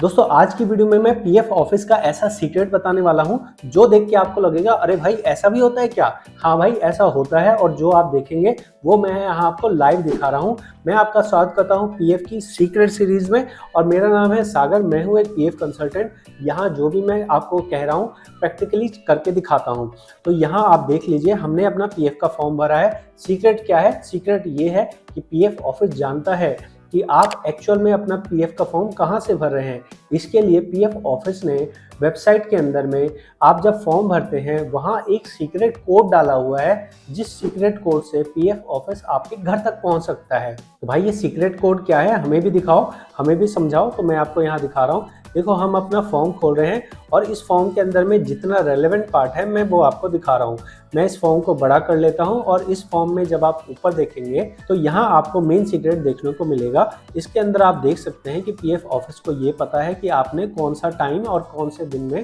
दोस्तों आज की वीडियो में मैं पीएफ ऑफिस का ऐसा सीक्रेट बताने वाला हूं जो देख के आपको लगेगा अरे भाई ऐसा भी होता है क्या। हाँ भाई ऐसा होता है और जो आप देखेंगे वो मैं यहाँ आपको लाइव दिखा रहा हूं। मैं आपका स्वागत करता हूं पीएफ की सीक्रेट सीरीज में और मेरा नाम है सागर। मैं हूं एक पीएफ कंसल्टेंट। यहाँ जो भी मैं आपको कह रहा हूँ प्रैक्टिकली करके दिखाता हूँ। तो यहाँ आप देख लीजिए हमने अपना पीएफ का फॉर्म भरा है। सीक्रेट क्या है? सीक्रेट ये है कि पीएफ ऑफिस जानता है कि आप एक्चुअल में अपना पीएफ का फॉर्म कहां से भर रहे हैं। इसके लिए पीएफ ऑफिस ने वेबसाइट के अंदर में आप जब फॉर्म भरते हैं वहां एक सीक्रेट कोड डाला हुआ है, जिस सीक्रेट कोड से पीएफ ऑफिस आपके घर तक पहुंच सकता है। तो भाई ये सीक्रेट कोड क्या है हमें भी दिखाओ, हमें भी समझाओ। तो मैं आपको यहाँ दिखा रहा हूँ। देखो हम अपना फॉर्म खोल रहे हैं और इस फॉर्म के अंदर में जितना रेलेवेंट पार्ट है मैं वो आपको दिखा रहा हूँ। मैं इस फॉर्म को बड़ा कर लेता हूँ और इस फॉर्म में जब आप ऊपर देखेंगे तो यहाँ आपको मेन सीक्रेट देखने को मिलेगा। इसके अंदर आप देख सकते हैं कि पीएफ ऑफिस को ये पता है कि आपने कौन सा टाइम और कौन से दिन में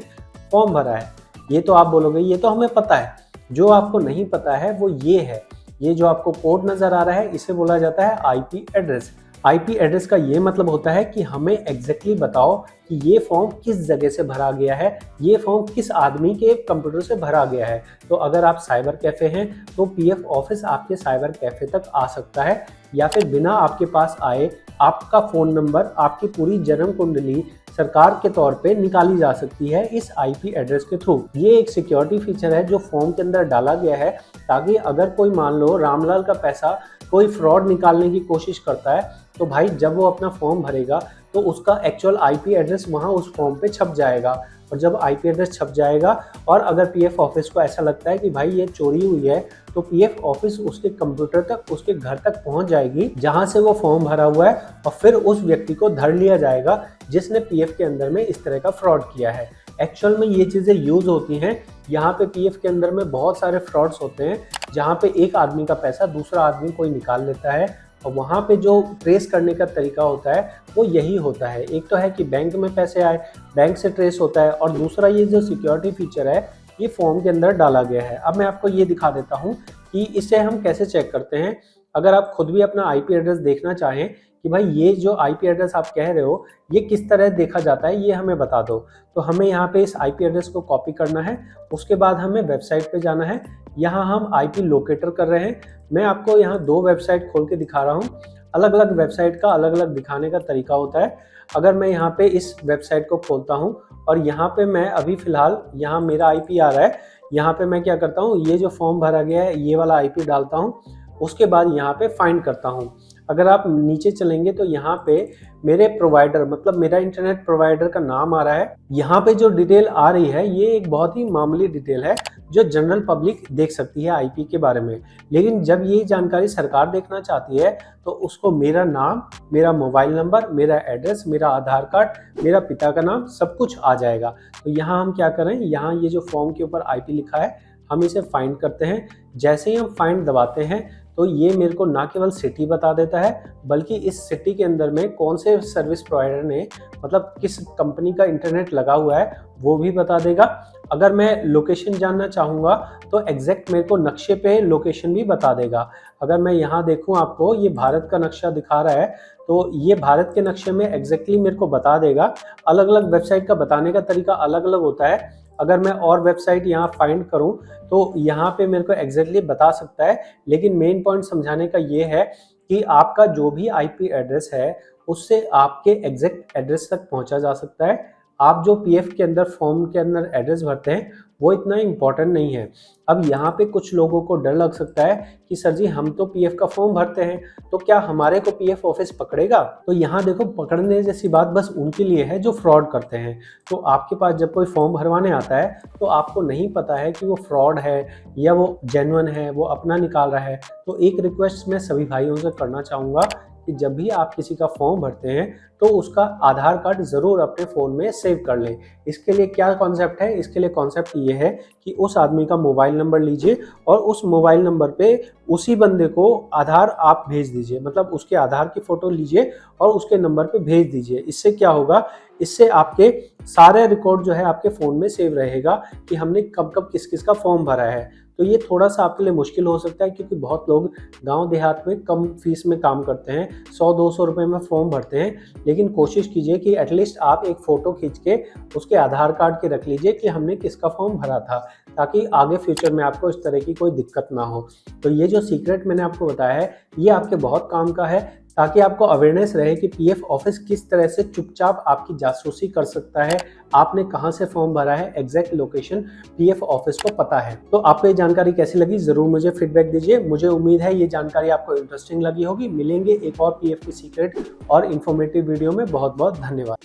फॉर्म भरा है। ये तो आप बोलोगे ये तो हमें पता है। जो आपको नहीं पता है वो ये है, ये जो आपको कोड नजर आ रहा है इसे बोला जाता है आईपी एड्रेस। आईपी एड्रेस का ये मतलब होता है कि हमें एग्जैक्टली बताओ कि ये फॉर्म किस जगह से भरा गया है, ये फॉर्म किस आदमी के कंप्यूटर से भरा गया है। तो अगर आप साइबर कैफे हैं तो पीएफ ऑफिस आपके साइबर कैफे तक आ सकता है, या फिर बिना आपके पास आए आपका फ़ोन नंबर, आपकी पूरी जन्म कुंडली सरकार के तौर पे निकाली जा सकती है इस आईपी एड्रेस के थ्रू। ये एक सिक्योरिटी फीचर है जो फॉर्म के अंदर डाला गया है, ताकि अगर कोई मान लो रामलाल का पैसा कोई फ्रॉड निकालने की कोशिश करता है तो भाई जब वो अपना फॉर्म भरेगा तो उसका एक्चुअल आईपी एड्रेस वहाँ उस फॉर्म पे छप जाएगा। और जब आईपी एड्रेस छप जाएगा और अगर पीएफ ऑफिस को ऐसा लगता है कि भाई ये चोरी हुई है तो पीएफ ऑफिस उसके कंप्यूटर तक, उसके घर तक पहुंच जाएगी जहां से वो फॉर्म भरा हुआ है, और फिर उस व्यक्ति को धर लिया जाएगा जिसने पीएफ के अंदर में इस तरह का फ्रॉड किया है। एक्चुअल में ये चीज़ें यूज होती हैं। यहाँ पे पीएफ के अंदर में बहुत सारे फ्रॉड्स होते हैं जहाँ पे एक आदमी का पैसा दूसरा आदमी कोई निकाल लेता है, और वहाँ पे जो ट्रेस करने का तरीका होता है वो यही होता है। एक तो है कि बैंक में पैसे आए, बैंक से ट्रेस होता है, और दूसरा ये जो सिक्योरिटी फीचर है ये फॉर्म के अंदर डाला गया है। अब मैं आपको ये दिखा देता हूँ कि इसे हम कैसे चेक करते हैं। अगर आप खुद भी अपना आईपी एड्रेस देखना चाहें कि भाई ये जो आईपी एड्रेस आप कह रहे हो ये किस तरह देखा जाता है ये हमें बता दो, तो हमें यहाँ पे इस आईपी एड्रेस को कॉपी करना है। उसके बाद हमें वेबसाइट पे जाना है। यहाँ हम आईपी लोकेटर कर रहे हैं। मैं आपको यहाँ दो वेबसाइट खोल के दिखा रहा हूँ। अलग अलग वेबसाइट का अलग अलग दिखाने का तरीका होता है। अगर मैं यहाँ पे इस वेबसाइट को खोलता हूँ और यहाँ पे मैं अभी फ़िलहाल यहाँ मेरा आईपी आ रहा है, यहाँ पे मैं क्या करता हूँ ये जो फॉर्म भरा गया है ये वाला आईपी डालता हूँ। उसके बाद यहाँ पे फाइंड करता हूँ। अगर आप नीचे चलेंगे तो यहाँ पे मेरे प्रोवाइडर मतलब मेरा इंटरनेट प्रोवाइडर का नाम आ रहा है। यहाँ पे जो डिटेल आ रही है ये एक बहुत ही मामूली डिटेल है जो जनरल पब्लिक देख सकती है आईपी के बारे में। लेकिन जब ये जानकारी सरकार देखना चाहती है तो उसको मेरा नाम, मेरा मोबाइल नंबर, मेरा एड्रेस, मेरा आधार कार्ड, मेरा पिता का नाम सब कुछ आ जाएगा। तो यहाँ हम क्या करें, यहाँ ये जो फॉर्म के ऊपर आईपी लिखा है हम इसे फाइंड करते हैं। जैसे ही हम फाइंड दबाते हैं तो ये मेरे को ना केवल सिटी बता देता है बल्कि इस सिटी के अंदर में कौन से सर्विस प्रोवाइडर ने मतलब किस कंपनी का इंटरनेट लगा हुआ है वो भी बता देगा। अगर मैं लोकेशन जानना चाहूँगा तो एग्जैक्ट मेरे को नक्शे पे लोकेशन भी बता देगा। अगर मैं यहाँ देखूँ आपको ये भारत का नक्शा दिखा रहा है तो ये भारत के नक्शे में एग्जैक्टली मेरे को बता देगा। अलग अलग वेबसाइट का बताने का तरीका अलग अलग होता है। अगर मैं और वेबसाइट यहाँ फाइंड करूँ तो यहाँ पे मेरे को एग्जैक्टली बता सकता है। लेकिन मेन पॉइंट समझाने का ये है कि आपका जो भी आईपी एड्रेस है उससे आपके एग्जैक्ट एड्रेस तक पहुँचा जा सकता है। आप जो पीएफ के अंदर फॉर्म के अंदर एड्रेस भरते हैं वो इतना इम्पोर्टेंट नहीं है। अब यहाँ पे कुछ लोगों को डर लग सकता है कि सर जी हम तो पीएफ का फॉर्म भरते हैं तो क्या हमारे को पीएफ ऑफिस पकड़ेगा। तो यहाँ देखो पकड़ने जैसी बात बस उनके लिए है जो फ्रॉड करते हैं। तो आपके पास जब कोई फॉर्म भरवाने आता है तो आपको नहीं पता है कि वो फ्रॉड है या वो जेन्युइन है, वो अपना निकाल रहा है। तो एक रिक्वेस्ट मैं सभी भाइयों से करना चाहूँगा कि जब भी आप किसी का फॉर्म भरते हैं तो उसका आधार कार्ड ज़रूर अपने फ़ोन में सेव कर लें। इसके लिए क्या कॉन्सेप्ट है, इसके लिए कॉन्सेप्ट ये है कि उस आदमी का मोबाइल नंबर लीजिए और उस मोबाइल नंबर पे उसी बंदे को आधार आप भेज दीजिए, मतलब उसके आधार की फ़ोटो लीजिए और उसके नंबर पे भेज दीजिए। इससे क्या होगा, इससे आपके सारे रिकॉर्ड जो है आपके फ़ोन में सेव रहेगा कि हमने कब कब किस किस का फॉर्म भरा है। तो ये थोड़ा सा आपके लिए मुश्किल हो सकता है, क्योंकि बहुत लोग गांव देहात में कम फीस में काम करते हैं, 100-200 रुपए में फॉर्म भरते हैं। लेकिन कोशिश कीजिए कि एटलीस्ट आप एक फ़ोटो खींच के उसके आधार कार्ड के रख लीजिए कि हमने किसका फॉर्म भरा था, ताकि आगे फ्यूचर में आपको इस तरह की कोई दिक्कत ना हो। तो ये जो सीक्रेट मैंने आपको बताया है, ये आपके बहुत काम का है, ताकि आपको अवेयरनेस रहे कि पीएफ ऑफिस किस तरह से चुपचाप आपकी जासूसी कर सकता है, आपने कहां से फॉर्म भरा है, एग्जैक्ट लोकेशन पीएफ ऑफिस को पता है। तो आपको ये जानकारी कैसी लगी जरूर मुझे फीडबैक दीजिए। मुझे उम्मीद है ये जानकारी आपको इंटरेस्टिंग लगी होगी। मिलेंगे एक और पीएफ की सीक्रेट और इन्फॉर्मेटिव वीडियो में। बहुत बहुत धन्यवाद।